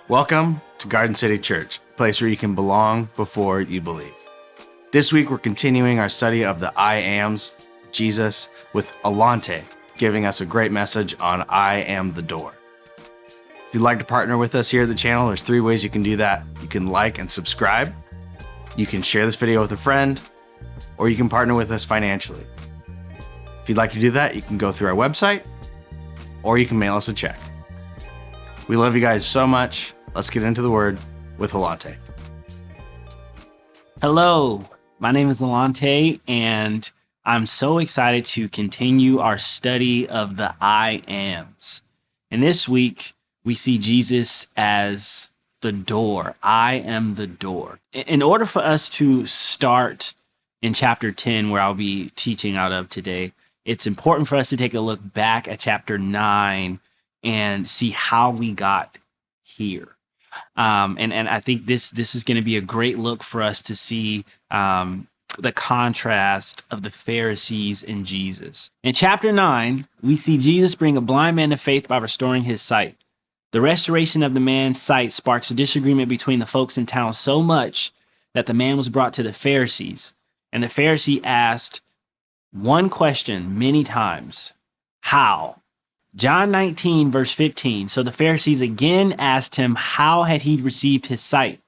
Welcome to Garden City Church, a place where you can belong before you believe. This week, we're continuing our study of the I Ams, Jesus, with Alante, giving us a great message on I am the door. If you'd like to partner with us here at the channel, there's 3 ways you can do that. You can like and subscribe, you can share this video with a friend, or you can partner with us financially. If you'd like to do that, you can go through our website, or you can mail us a check. We love you guys so much. Let's get into the word with Alante. Hello, my name is Alante, and I'm so excited to continue our study of the I Ams. And this week, we see Jesus as the door. I am the door. In order for us to start in chapter 10, where I'll be teaching out of today, it's important for us to take a look back at chapter 9 and see how we got here. And I think this is going to be a great look for us to see the contrast of the Pharisees and Jesus. In chapter 9, we see Jesus bring a blind man to faith by restoring his sight. The restoration of the man's sight sparks a disagreement between the folks in town so much that the man was brought to the Pharisees. And the Pharisee asked one question many times: how? John 19, verse 15. So the Pharisees again asked him how had he received his sight.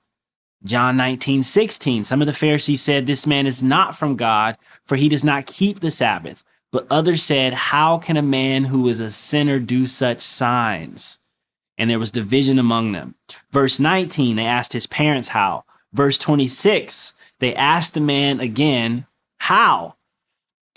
John 19, 16. Some of the Pharisees said, this man is not from God, for he does not keep the Sabbath. But others said, how can a man who is a sinner do such signs? And there was division among them. Verse 19, they asked his parents how. Verse 26, they asked the man again, how?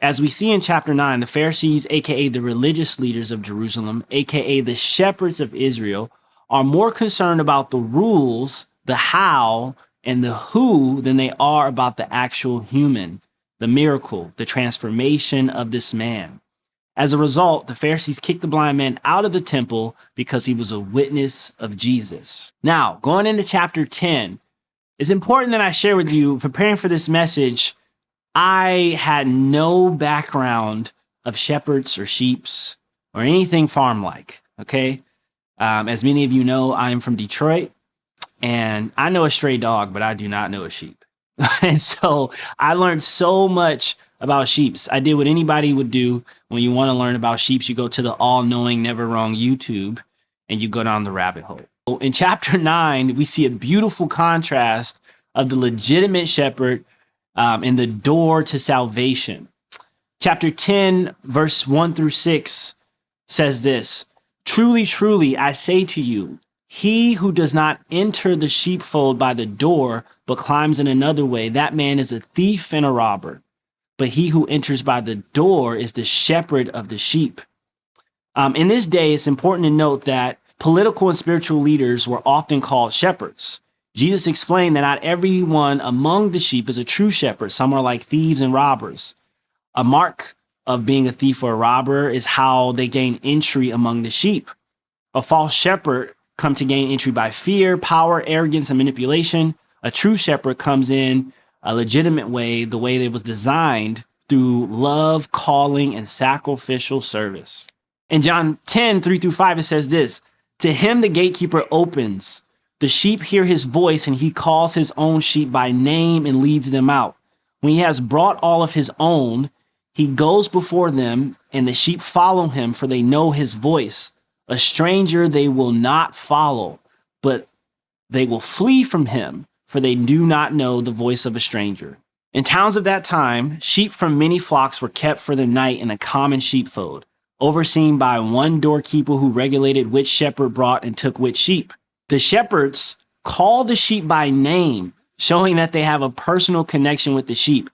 As we see in chapter 9, the Pharisees, aka the religious leaders of Jerusalem, aka the shepherds of Israel, are more concerned about the rules, the how, and the who than they are about the actual human, the miracle, the transformation of this man. As a result, the Pharisees kicked the blind man out of the temple because he was a witness of Jesus. Now, going into chapter 10, it's important that I share with you, preparing for this message, I had no background of shepherds or sheeps or anything farm-like, okay? As many of you know, I'm from Detroit, and I know a stray dog, but I do not know a sheep. And so I learned so much about sheeps. I did what anybody would do when you want to learn about sheeps. You go to the all-knowing, never wrong YouTube, and you go down the rabbit hole. In chapter 9, we see a beautiful contrast of the legitimate shepherd and the door to salvation. Chapter 10, verse 1 through 6 says this: truly, truly, I say to you, he who does not enter the sheepfold by the door, but climbs in another way, that man is a thief and a robber. But he who enters by the door is the shepherd of the sheep. In this day, it's important to note that political and spiritual leaders were often called shepherds. Jesus explained that not everyone among the sheep is a true shepherd. Some are like thieves and robbers. A mark of being a thief or a robber is how they gain entry among the sheep. A false shepherd comes to gain entry by fear, power, arrogance, and manipulation. A true shepherd comes in a legitimate way, the way it was designed, through love, calling, and sacrificial service. In John 10, 3 through 5, it says this: to him the gatekeeper opens. The sheep hear his voice, and he calls his own sheep by name and leads them out. When he has brought all of his own, he goes before them, and the sheep follow him, for they know his voice. A stranger they will not follow, but they will flee from him, for they do not know the voice of a stranger. In towns of that time, sheep from many flocks were kept for the night in a common sheepfold, overseen by one doorkeeper who regulated which shepherd brought and took which sheep. The shepherds call the sheep by name, showing that they have a personal connection with the sheep.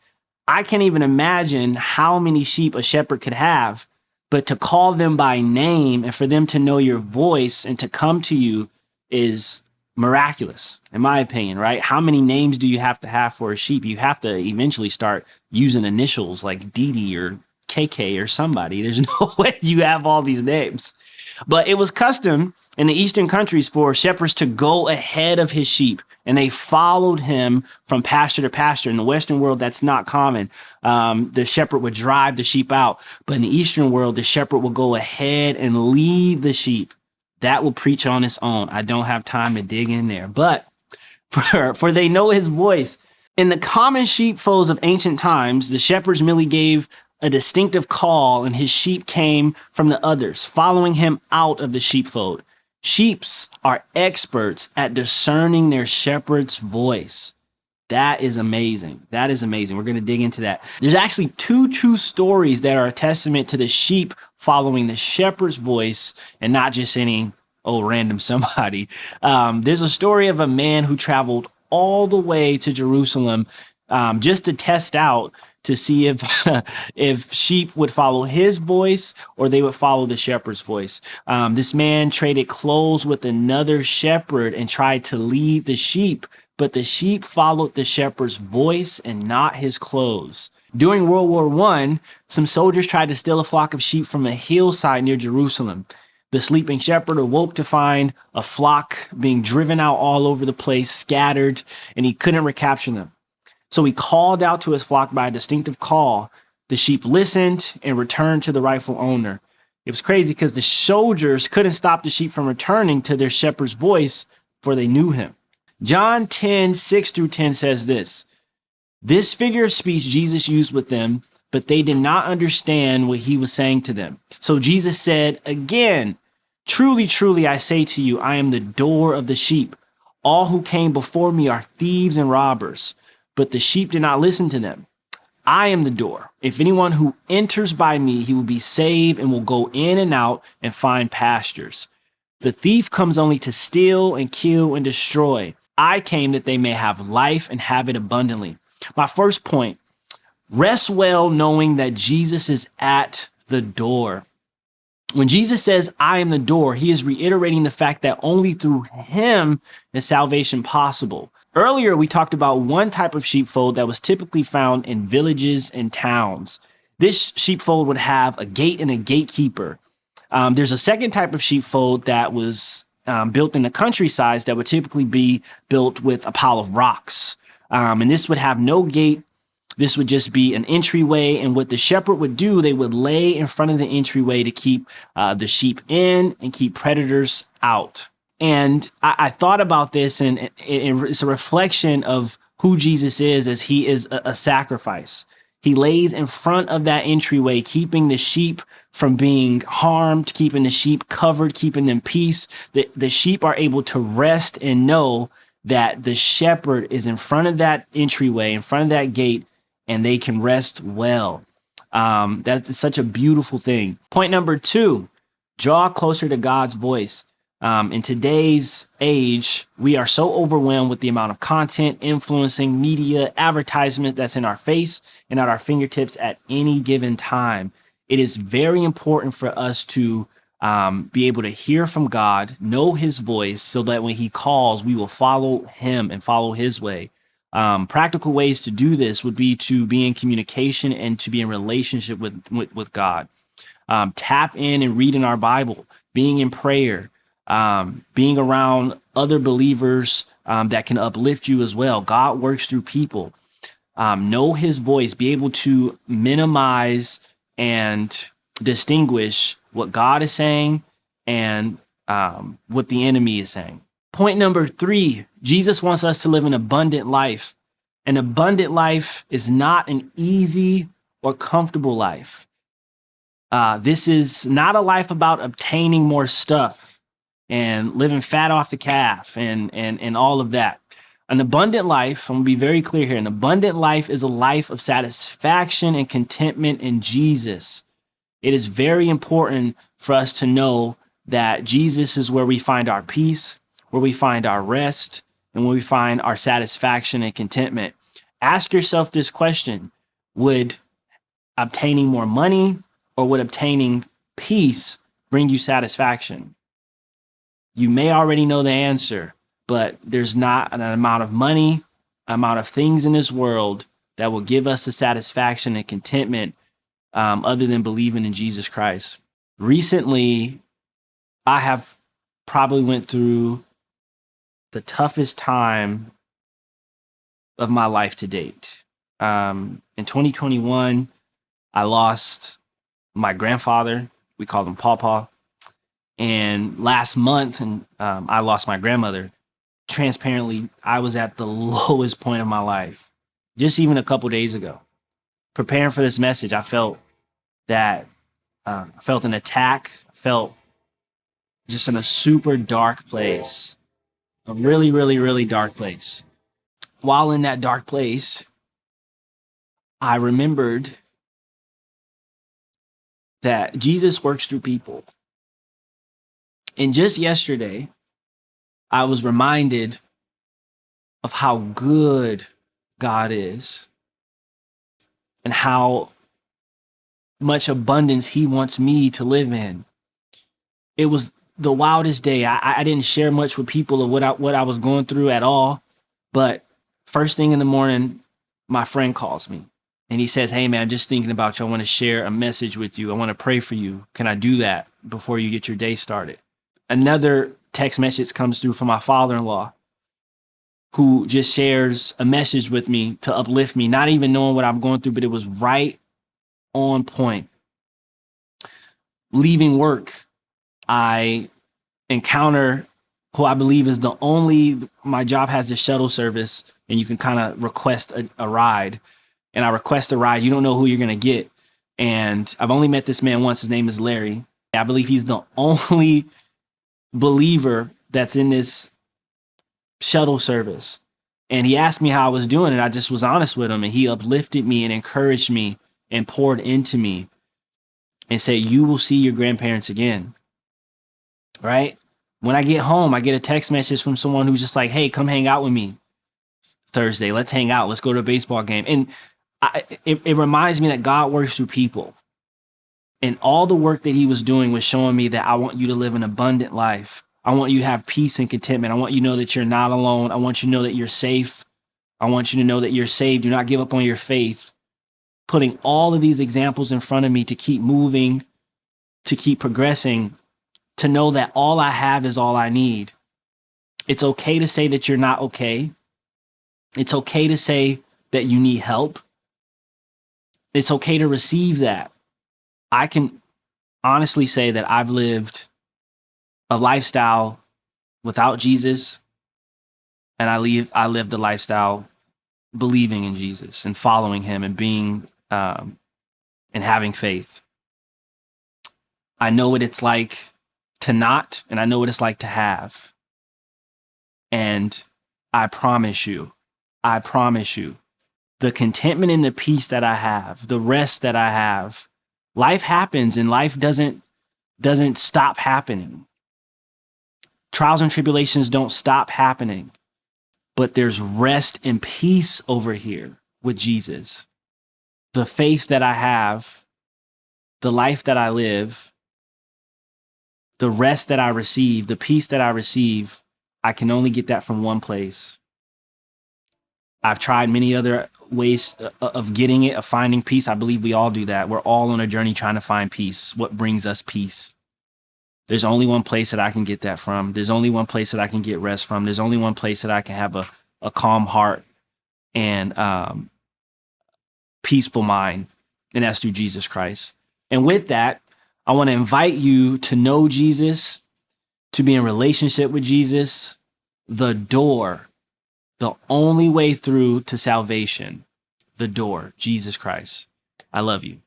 I can't even imagine how many sheep a shepherd could have, but to call them by name and for them to know your voice and to come to you is miraculous, in my opinion, right? How many names do you have to have for a sheep? You have to eventually start using initials like DD or KK or somebody. There's no way you have all these names. But it was custom in the eastern countries for shepherds to go ahead of his sheep, and they followed him from pasture to pasture. In the Western world, that's not common. The shepherd would drive the sheep out. But in the Eastern world, the shepherd would go ahead and lead the sheep That will preach on its own. I don't have time to dig in there. But for they know his voice. In the common sheepfolds of ancient times, the shepherds merely gave a distinctive call, and his sheep came from the others, following him out of the sheepfold. Sheeps are experts at discerning their shepherd's voice. That is amazing. That is amazing. We're going to dig into that. There's actually two true stories that are a testament to the sheep following the shepherd's voice and not just any random somebody. There's a story of a man who traveled all the way to Jerusalem just to test out to see if sheep would follow his voice or they would follow the shepherd's voice. This man traded clothes with another shepherd and tried to lead the sheep, but the sheep followed the shepherd's voice and not his clothes. During World War I, some soldiers tried to steal a flock of sheep from a hillside near Jerusalem. The sleeping shepherd awoke to find a flock being driven out all over the place, scattered, and he couldn't recapture them. So he called out to his flock by a distinctive call. The sheep listened and returned to the rightful owner. It was crazy because the soldiers couldn't stop the sheep from returning to their shepherd's voice, for they knew him. John 10:6-10 says this figure of speech Jesus used with them, but they did not understand what he was saying to them. So Jesus said again, truly, truly, I say to you, I am the door of the sheep. All who came before me are thieves and robbers, but the sheep did not listen to them. I am the door. If anyone who enters by me, he will be saved and will go in and out and find pastures. The thief comes only to steal and kill and destroy. I came that they may have life and have it abundantly. My first point, rest well knowing that Jesus is at the door. When Jesus says, I am the door, he is reiterating the fact that only through him is salvation possible. Earlier, we talked about one type of sheepfold that was typically found in villages and towns. This sheepfold would have a gate and a gatekeeper. There's a second type of sheepfold that was built in the countryside that would typically be built with a pile of rocks. And this would have no gate. This would just be an entryway. And what the shepherd would do, they would lay in front of the entryway to keep the sheep in and keep predators out. And I thought about this, and it's a reflection of who Jesus is, as he is a sacrifice. He lays in front of that entryway, keeping the sheep from being harmed, keeping the sheep covered, keeping them peace. The sheep are able to rest and know that the shepherd is in front of that entryway, in front of that gate, and they can rest well. That's such a beautiful thing. Point number 2, draw closer to God's voice. In today's age, we are so overwhelmed with the amount of content, influencing media, advertisement that's in our face and at our fingertips at any given time. It is very important for us to be able to hear from God, know his voice, so that when he calls, we will follow him and follow his way. Practical ways to do this would be to be in communication and to be in relationship with God. Tap in and read in our Bible, being in prayer, being around other believers that can uplift you as well. God works through people. Know his voice, be able to minimize and distinguish what God is saying and what the enemy is saying. Point number 3, Jesus wants us to live an abundant life. An abundant life is not an easy or comfortable life. This is not a life about obtaining more stuff and living fat off the calf and all of that. An abundant life, I'm gonna be very clear here, an abundant life is a life of satisfaction and contentment in Jesus. It is very important for us to know that Jesus is where we find our peace, where we find our rest, and where we find our satisfaction and contentment. Ask yourself this question: would obtaining more money or would obtaining peace bring you satisfaction? You may already know the answer, but there's not an amount of money, amount of things in this world that will give us the satisfaction and contentment other than believing in Jesus Christ. Recently, I have probably went through the toughest time of my life to date. In 2021, I lost my grandfather. We called him Pawpaw. And last month, I lost my grandmother. Transparently, I was at the lowest point of my life. Just even a couple days ago, preparing for this message, I felt that I felt an attack. I felt just in a super dark place, a really, really, really dark place. While in that dark place, I remembered that Jesus works through people. And just yesterday, I was reminded of how good God is and how much abundance he wants me to live in. It was the wildest day. I didn't share much with people of what I was going through at all. But first thing in the morning, my friend calls me and he says, "Hey man, I'm just thinking about you. I want to share a message with you. I want to pray for you. Can I do that before you get your day started?" Another text message comes through from my father-in-law, who just shares a message with me to uplift me, not even knowing what I'm going through, but it was right on point. Leaving work, I encounter who I believe is my job has the shuttle service, and you can kind of request a ride. And I request a ride. You don't know who you're going to get. And I've only met this man once. His name is Larry. I believe he's the only believer that's in this shuttle service. And he asked me how I was doing, and I just was honest with him, and he uplifted me and encouraged me and poured into me and said, "You will see your grandparents again." Right? When I get home, I get a text message from someone who's just like, "Hey, come hang out with me Thursday. Let's hang out. Let's go to a baseball game." And it reminds me that God works through people. And all the work that he was doing was showing me that I want you to live an abundant life. I want you to have peace and contentment. I want you to know that you're not alone. I want you to know that you're safe. I want you to know that you're saved. Do not give up on your faith. Putting all of these examples in front of me to keep moving, to keep progressing, to know that all I have is all I need. It's okay to say that you're not okay. It's okay to say that you need help. It's okay to receive that. I can honestly say that I've lived a lifestyle without Jesus, and I lived a lifestyle believing in Jesus and following him and being and having faith. I know what it's like to not, and I know what it's like to have. And I promise you, the contentment and the peace that I have, the rest that I have, life happens and life doesn't stop happening. Trials and tribulations don't stop happening, but there's rest and peace over here with Jesus. The faith that I have, the life that I live, the rest that I receive, the peace that I receive, I can only get that from one place. I've tried many other ways of getting it, of finding peace. I believe we all do that. We're all on a journey trying to find peace. What brings us peace? There's only one place that I can get that from. There's only one place that I can get rest from. There's only one place that I can have a calm heart and peaceful mind, and that's through Jesus Christ. And with that, I want to invite you to know Jesus, to be in relationship with Jesus, the door, the only way through to salvation, the door, Jesus Christ. I love you.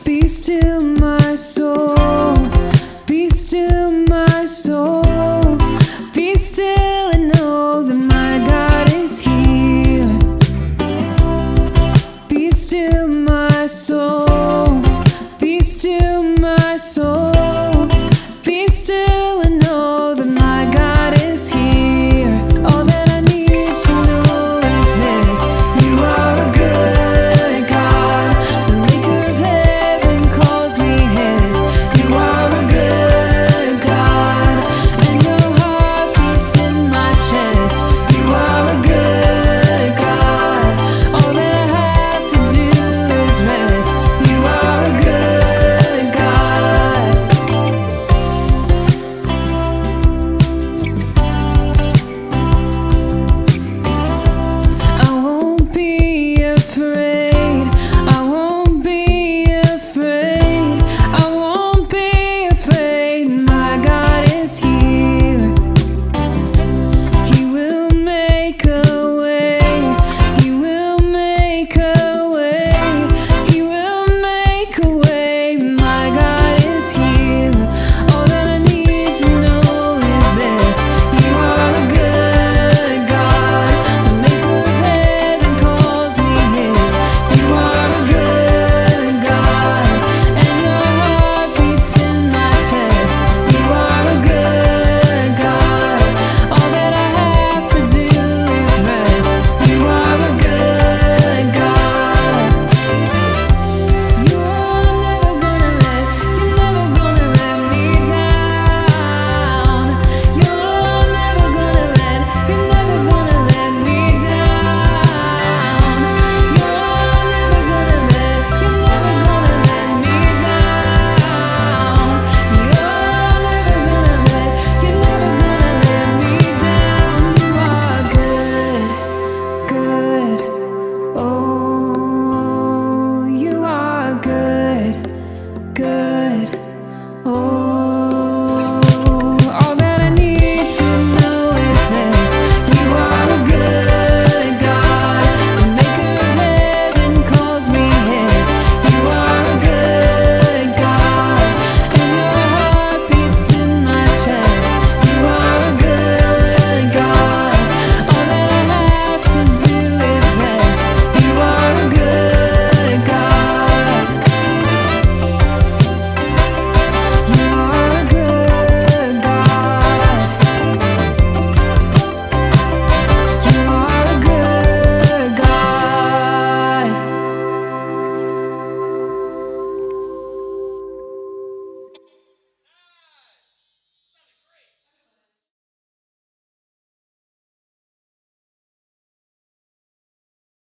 Be still, my soul. Be still, my soul. Be still and know that my God is here. Be still, my soul. Be still, my soul.